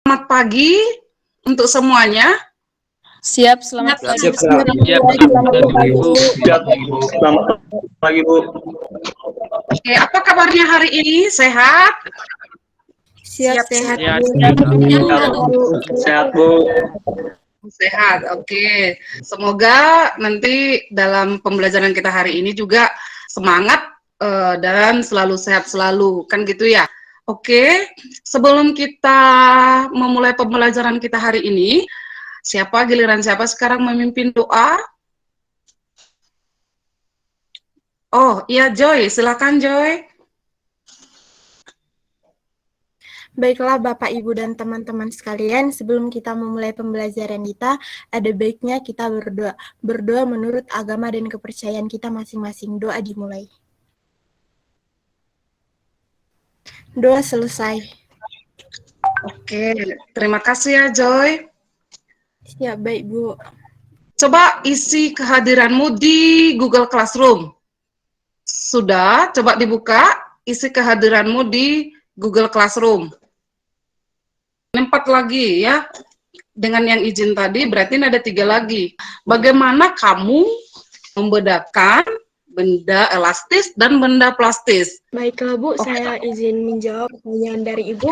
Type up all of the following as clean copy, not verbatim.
Selamat pagi untuk semuanya. Siap, selamat pagi. Siap, selamat pagi, Bu. Selamat pagi, Bu. Oke, apa kabarnya hari ini? Sehat? Siap, sehat. Sehat, Bu. Sehat, oke. Semoga nanti dalam pembelajaran kita hari ini juga semangat dan selalu sehat selalu, kan gitu ya? Oke, sebelum kita memulai pembelajaran kita hari ini, giliran siapa sekarang memimpin doa? Oh, iya Joy, silakan Joy. Baiklah Bapak, Ibu, dan teman-teman sekalian, sebelum kita memulai pembelajaran kita, ada baiknya kita berdoa. Berdoa menurut agama dan kepercayaan kita masing-masing. Doa dimulai. Doa selesai. Oke, terima kasih ya Joy. Ya, baik Bu. Coba isi kehadiranmu di Google Classroom. Sudah, coba dibuka, isi kehadiranmu di Google Classroom. 4 lagi ya, dengan yang izin tadi berarti ada 3 lagi. Bagaimana kamu membedakan benda elastis dan benda plastis? Baiklah Bu, saya izin menjawab pertanyaan dari Ibu.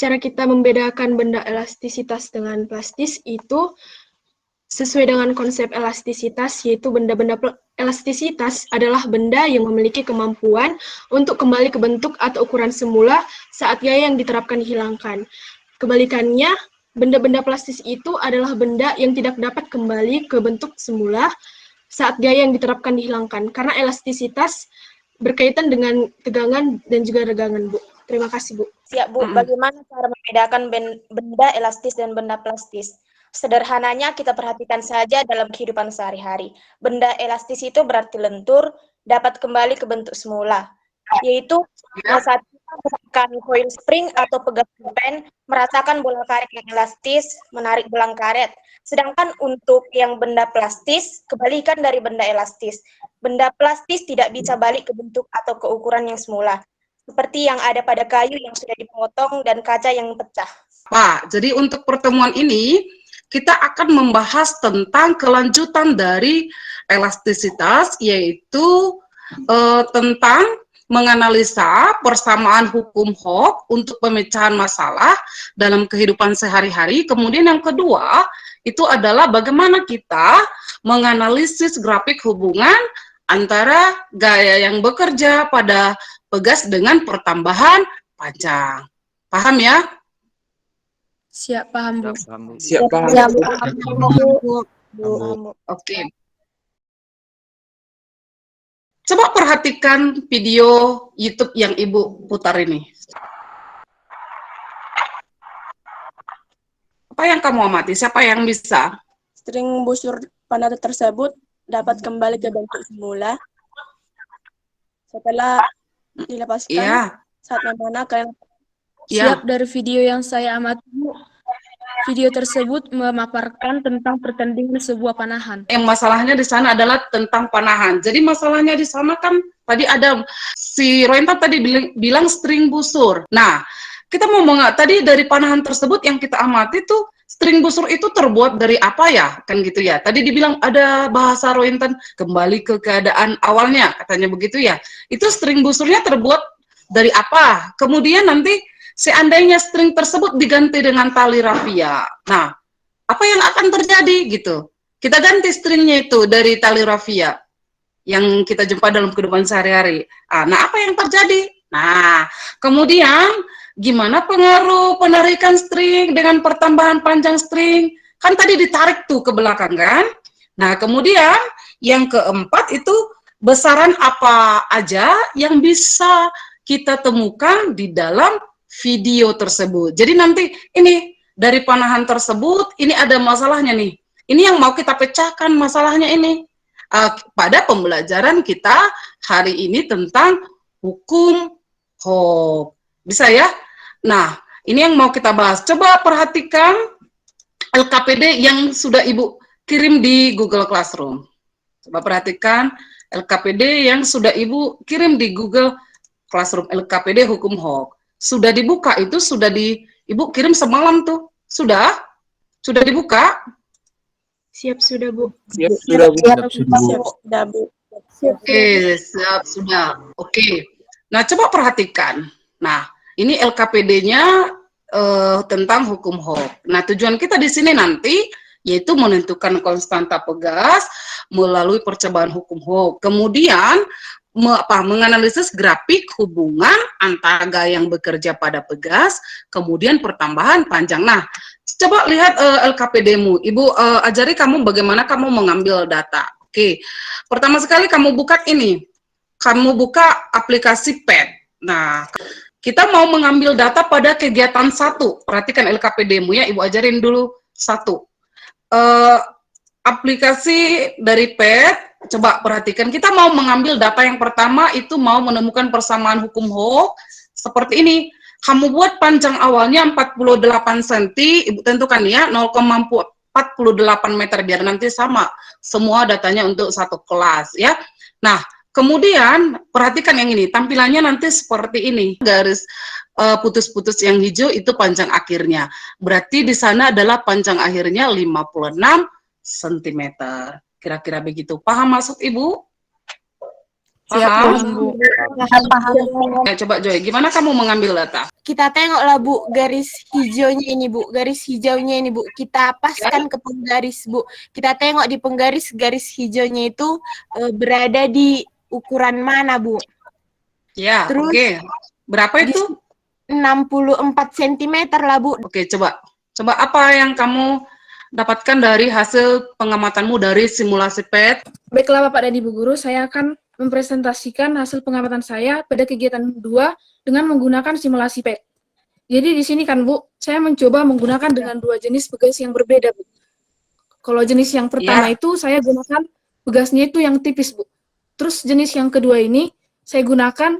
Cara kita membedakan benda elastisitas dengan plastis itu sesuai dengan konsep elastisitas, yaitu benda-benda elastisitas adalah benda yang memiliki kemampuan untuk kembali ke bentuk atau ukuran semula saat gaya yang diterapkan dihilangkan. Kebalikannya, benda-benda plastis itu adalah benda yang tidak dapat kembali ke bentuk semula saat gaya yang diterapkan dihilangkan, karena elastisitas berkaitan dengan tegangan dan juga regangan, Bu. Terima kasih, Bu. Siap, Bu. Bagaimana cara membedakan benda elastis dan benda plastis? Sederhananya kita perhatikan saja dalam kehidupan sehari-hari. Benda elastis itu berarti lentur, dapat kembali ke bentuk semula, yaitu saat kita menekan coil spring atau pegang pen, merasakan bola karet yang elastis, menarik belang karet. Sedangkan untuk yang benda plastis, kebalikan dari benda elastis. Benda plastis tidak bisa balik ke bentuk atau ke ukuran yang semula, seperti yang ada pada kayu yang sudah dipotong dan kaca yang pecah. Pak, jadi untuk pertemuan ini, kita akan membahas tentang kelanjutan dari elastisitas, yaitu tentang menganalisa persamaan hukum Hooke untuk pemecahan masalah dalam kehidupan sehari-hari. Kemudian yang kedua, itu adalah bagaimana kita menganalisis grafik hubungan antara gaya yang bekerja pada pegas dengan pertambahan panjang. Paham ya? Siap, paham, Bu. Siap, paham. Oke. Coba perhatikan video YouTube yang Ibu putar ini. Apa yang kamu amati? Siapa yang bisa? String busur panah tersebut dapat kembali ke bentuk semula setelah dilepaskan saat mana kalian. Siap, dari video yang saya amati, video tersebut memaparkan tentang pertandingan sebuah panahan. Yang masalahnya di sana adalah tentang panahan. Jadi masalahnya di sana kan tadi ada si Roenta tadi bilang string busur. Nah, kita mau tadi dari panahan tersebut yang kita amati tuh string busur itu terbuat dari apa ya? Kan gitu ya. Tadi dibilang ada bahasa Roenta kembali ke keadaan awalnya, katanya begitu ya. Itu string busurnya terbuat dari apa? Kemudian nanti seandainya string tersebut diganti dengan tali rafia. Nah, apa yang akan terjadi gitu? Kita ganti stringnya itu dari tali rafia yang kita jumpa dalam kehidupan sehari-hari. Nah, apa yang terjadi? Nah, kemudian gimana pengaruh penarikan string dengan pertambahan panjang string? Kan tadi ditarik tuh ke belakang kan? Nah, kemudian yang keempat itu besaran apa aja yang bisa kita temukan di dalam video tersebut. Jadi nanti ini dari panahan tersebut, ini ada masalahnya nih. Ini yang mau kita pecahkan masalahnya ini. Pada pembelajaran kita hari ini tentang hukum Hooke. Bisa ya? Nah, ini yang mau kita bahas. Coba perhatikan LKPD yang sudah Ibu kirim di Google Classroom. Coba perhatikan LKPD yang sudah Ibu kirim di Google Classroom LKPD Hukum HOK. Sudah dibuka itu, Ibu kirim semalam tuh. Sudah dibuka? Siap sudah, Bu. Siap, sudah, Bu. Sudah, Bu. Oke, siap, sudah. Oke. Nah, coba perhatikan. Nah, ini LKPD-nya tentang hukum HOK. Nah, tujuan kita di sini nanti yaitu menentukan konstanta pegas melalui percobaan hukum HOK. Kemudian menganalisis grafik hubungan antara gaya yang bekerja pada pegas, kemudian pertambahan panjang. Nah, coba lihat LKPD-mu. Ibu ajari kamu bagaimana kamu mengambil data. Oke, pertama sekali kamu buka ini. Kamu buka aplikasi PET. Nah, kita mau mengambil data pada kegiatan 1. Perhatikan LKPD-mu ya, Ibu ajarin dulu 1. Aplikasi dari PET, coba perhatikan, kita mau mengambil data yang pertama itu mau menemukan persamaan hukum HOK seperti ini. Kamu buat panjang awalnya 48 cm, Ibu tentukan ya 0,48 meter biar nanti sama semua datanya untuk satu kelas ya. Nah, kemudian perhatikan yang ini, tampilannya nanti seperti ini. Garis putus-putus yang hijau itu panjang akhirnya. Berarti di sana adalah panjang akhirnya 56 cm. Kira-kira begitu. Paham maksud Ibu? Paham? Bu. Ya, coba Joy, gimana kamu mengambil data? Kita tengoklah Bu, garis hijaunya ini Bu, garis hijaunya ini Bu. Kita paskan ke penggaris Bu. Kita tengok di penggaris, garis hijaunya itu berada di ukuran mana Bu? Ya, Terus, oke. Berapa itu? 64 cm lah Bu. Oke, coba apa yang kamu dapatkan dari hasil pengamatanmu dari simulasi PET? Baiklah Bapak dan Ibu Guru, saya akan mempresentasikan hasil pengamatan saya pada kegiatan 2 dengan menggunakan simulasi PET. Jadi di sini kan Bu, saya mencoba menggunakan dengan 2 jenis pegas yang berbeda Bu. Kalau jenis yang pertama itu saya gunakan pegasnya itu yang tipis Bu. Terus jenis yang kedua ini saya gunakan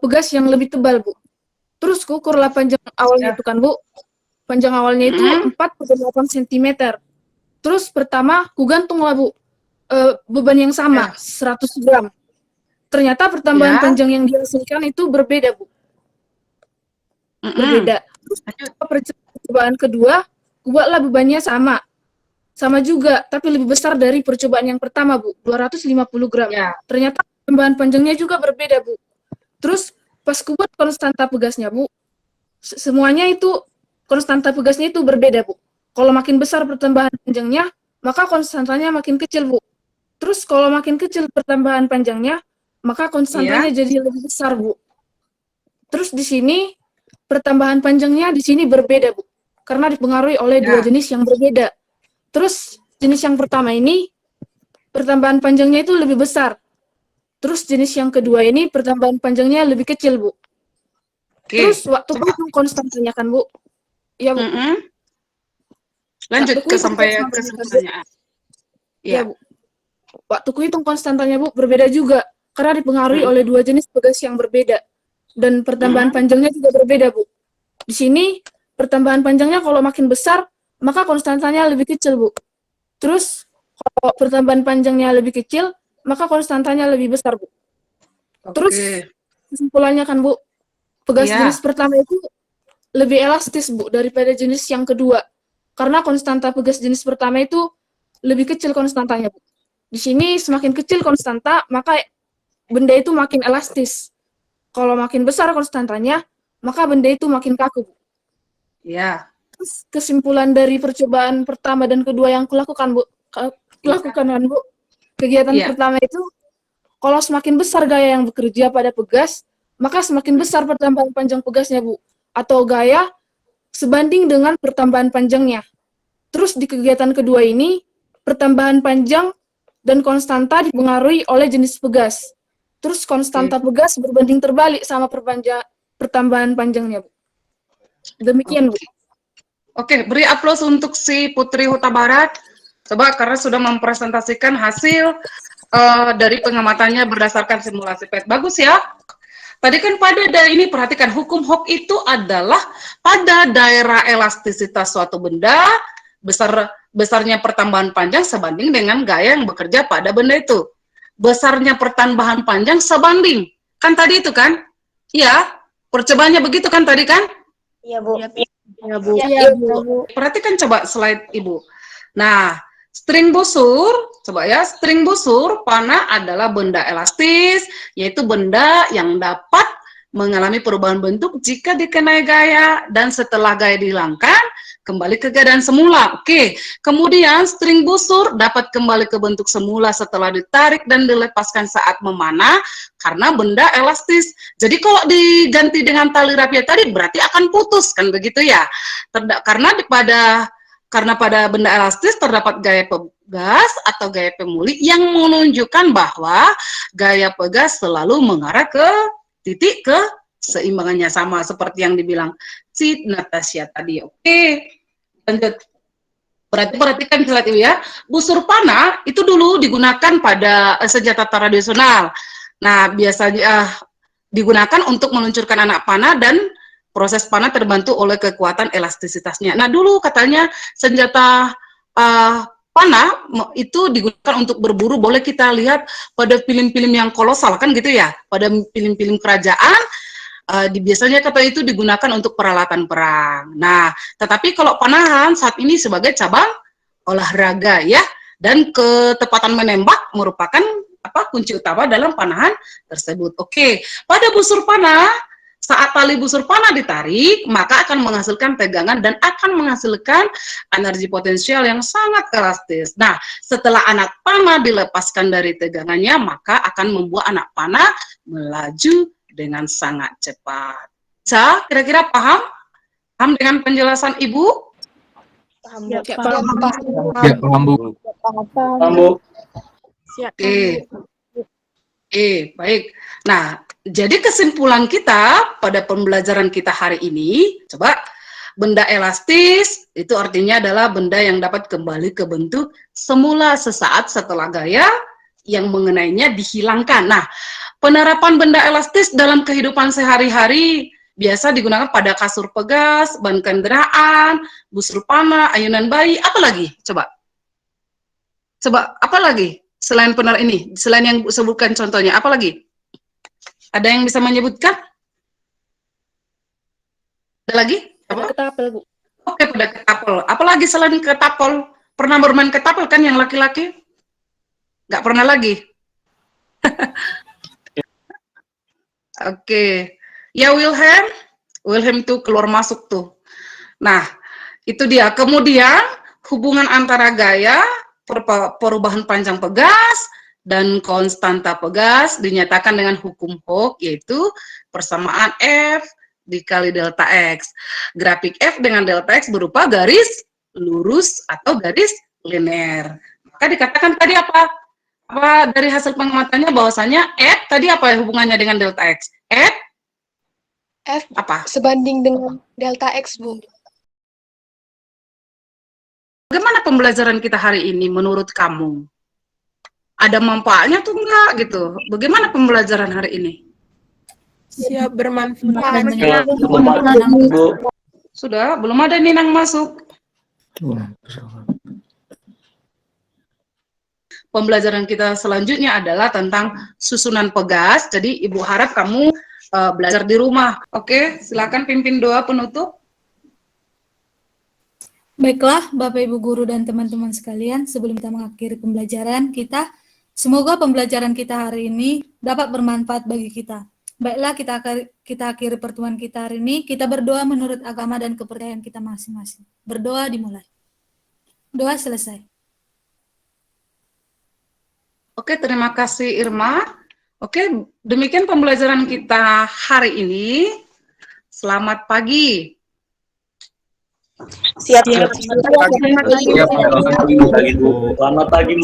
pegas yang lebih tebal Bu. Terus ukurlah panjang awalnya itu kan Bu. Panjang awalnya itu 48 cm. Terus pertama, kugantunglah Bu, beban yang sama, 100 gram. Ternyata pertambahan panjang yang dihasilkan itu berbeda Bu. Berbeda. Terus percobaan kedua, buatlah bebannya sama. Sama juga, tapi lebih besar dari percobaan yang pertama Bu, 250 gram. Ternyata pertambahan panjangnya juga berbeda Bu. Terus pas kubuat konstanta pegasnya Bu, semuanya itu konstanta pegasnya itu berbeda Bu. Kalau makin besar pertambahan panjangnya, maka konstantanya makin kecil Bu. Terus kalau makin kecil pertambahan panjangnya, maka konstantanya jadi lebih besar Bu. Terus di sini pertambahan panjangnya di sini berbeda Bu, karena dipengaruhi oleh 2 jenis yang berbeda. Terus jenis yang pertama ini pertambahan panjangnya itu lebih besar. Terus jenis yang kedua ini pertambahan panjangnya lebih kecil Bu. Terus waktu hitung konstantanya kan Bu. Iya Bu. Lanjut sampai ke pertanyaan. Iya Bu. Waktu hitung konstantanya Bu berbeda juga karena dipengaruhi oleh 2 jenis pegas yang berbeda dan pertambahan panjangnya juga berbeda Bu. Di sini pertambahan panjangnya kalau makin besar maka konstantanya lebih kecil Bu. Terus kalau pertambahan panjangnya lebih kecil maka konstantanya lebih besar Bu. Terus kesimpulannya kan Bu, pegas jenis pertama itu lebih elastis Bu daripada jenis yang kedua. Karena konstanta pegas jenis pertama itu lebih kecil konstantanya Bu. Di sini semakin kecil konstanta, maka benda itu makin elastis. Kalau makin besar konstantanya, maka benda itu makin kaku Bu. Ya. Terus kesimpulan dari percobaan pertama dan kedua yang kulakukan Bu, kegiatan pertama itu, kalau semakin besar gaya yang bekerja pada pegas, maka semakin besar pertambahan panjang pegasnya Bu. Atau gaya sebanding dengan pertambahan panjangnya. Terus di kegiatan kedua ini, pertambahan panjang dan konstanta dipengaruhi oleh jenis pegas. Terus konstanta pegas berbanding terbalik sama pertambahan panjangnya Bu. Demikian Bu. Oke, beri aplaus untuk si Putri Huta Barat. Coba karena sudah mempresentasikan hasil dari pengamatannya berdasarkan simulasi PET. Bagus ya. Tadi kan pada ini perhatikan hukum HOK itu adalah pada daerah elastisitas suatu benda besarnya pertambahan panjang sebanding dengan gaya yang bekerja pada benda itu. Besarnya pertambahan panjang sebanding. Kan tadi itu kan? Iya, percobaannya begitu kan tadi kan? Iya, Bu. Ya, Bu. Iya, Bu. Perhatikan coba slide Ibu. Nah, string busur, coba ya, string busur panah adalah benda elastis, yaitu benda yang dapat mengalami perubahan bentuk jika dikenai gaya dan setelah gaya dihilangkan kembali ke keadaan semula. Oke, kemudian string busur dapat kembali ke bentuk semula setelah ditarik dan dilepaskan saat memanah karena benda elastis. Jadi kalau diganti dengan tali rapia tadi berarti akan putus kan begitu ya? Karena pada benda elastis terdapat gaya pegas atau gaya pemuli yang menunjukkan bahwa gaya pegas selalu mengarah ke titik keseimbangannya, sama seperti yang dibilang si Natasha tadi. Oke, lanjut. Berarti perhatikan slide ini ya. Busur panah itu dulu digunakan pada senjata tradisional. Nah, biasanya digunakan untuk meluncurkan anak panah dan proses panah terbantu oleh kekuatan elastisitasnya. Nah, dulu katanya senjata panah itu digunakan untuk berburu. Boleh kita lihat pada film-film yang kolosal kan gitu ya. Pada film-film kerajaan biasanya kata itu digunakan untuk peralatan perang. Nah, tetapi kalau panahan saat ini sebagai cabang olahraga ya, dan ketepatan menembak merupakan kunci utama dalam panahan tersebut. Oke, pada busur panah, saat tali busur panah ditarik, maka akan menghasilkan tegangan dan akan menghasilkan energi potensial yang sangat elastis. Nah, setelah anak panah dilepaskan dari tegangannya, maka akan membuat anak panah melaju dengan sangat cepat. Kira-kira paham? Paham dengan penjelasan Ibu? Paham, Ya, Bu. paham. Ya, paham, Bu. Paham, Bu. Oke, baik. Nah, jadi kesimpulan kita pada pembelajaran kita hari ini, coba benda elastis itu artinya adalah benda yang dapat kembali ke bentuk semula sesaat setelah gaya yang mengenainya dihilangkan. Nah, penerapan benda elastis dalam kehidupan sehari-hari biasa digunakan pada kasur pegas, ban kendaraan, busur panah, ayunan bayi, apa lagi? Coba, apa lagi? Selain ini, selain yang sebutkan contohnya, apa lagi? Ada yang bisa menyebutkan? Ada lagi? Ada ketapel, Bu. Oke, pada ketapel. Apalagi selain ketapel? Pernah bermain ketapel kan yang laki-laki? Nggak pernah lagi? Oke. Ya, Wilhelm tuh keluar masuk tuh. Nah, itu dia. Kemudian, hubungan antara gaya, perubahan panjang pegas, dan konstanta pegas dinyatakan dengan hukum Hooke, yaitu persamaan F dikali delta X. Grafik F dengan delta X berupa garis lurus atau garis linear. Maka dikatakan tadi apa dari hasil pengamatannya bahwasanya F tadi apa hubungannya dengan delta X? F apa? Sebanding dengan delta X, Bu. Bagaimana pembelajaran kita hari ini menurut kamu? Ada manfaatnya tuh enggak gitu? Bagaimana pembelajaran hari ini? Siap, bermanfaat. Bu. Sudah, belum ada Ninang masuk. Pembelajaran kita selanjutnya adalah tentang susunan pegas. Jadi Ibu harap kamu belajar di rumah. Oke, silakan pimpin doa penutup. Baiklah, Bapak Ibu Guru dan teman-teman sekalian, sebelum kita mengakhiri pembelajaran kita, semoga pembelajaran kita hari ini dapat bermanfaat bagi kita. Baiklah, kita akhiri pertemuan kita hari ini. Kita berdoa menurut agama dan kepercayaan kita masing-masing. Berdoa dimulai. Doa selesai. Oke, terima kasih Irma. Oke, demikian pembelajaran kita hari ini. Selamat pagi. Siap. Selamat pagi, Bu. Selamat pagi.